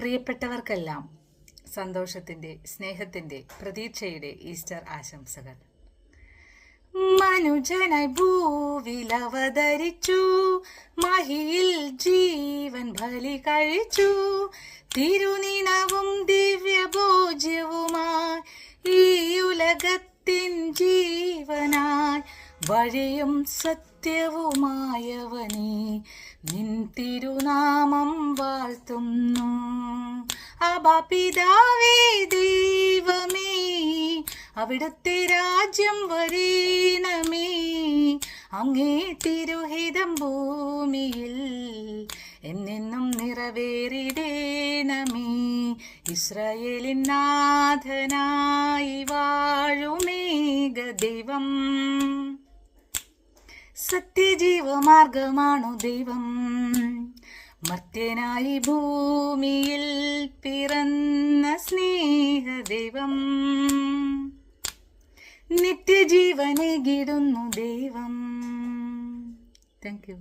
പ്രിയപ്പെട്ടവർക്കെല്ലാം സന്തോഷത്തിൻ്റെ, സ്നേഹത്തിൻ്റെ, പ്രതീക്ഷയുടെ ഈസ്റ്റർ ആശംസകൾ. മനുജനായി ഭൂവിലവതരിച്ചു, മഹിയിൽ ജീവൻ ബലി കഴിച്ചു, തിരുനിണവും ദിവ്യഭോജ്യവുമായി ഈ ഉലകത്തിൻ ജീവനായി വഴിയും സത്യവുമായവനീ നിൻ തിരുനാമം വാഴ്ത്തുന്നു. അബാ പിതാവേ ദൈവമേ, അവിടുത്തെ രാജ്യം വരേണമേ, അങ്ങേ തിരുഹിതം ഭൂമിയിൽ എന്നെന്നും നിറവേറിടേണമേ. ഇസ്രായേലിൻ നാഥനായി വാഴുമേക ദൈവം, സത്യജീവമാർഗമാണു ദൈവം, മർത്യനായി ഭൂമിയിൽ പിറന്ന സ്നേഹദൈവം, നിത്യജീവനെ ഗിടുന്നു ദൈവം. Thank you.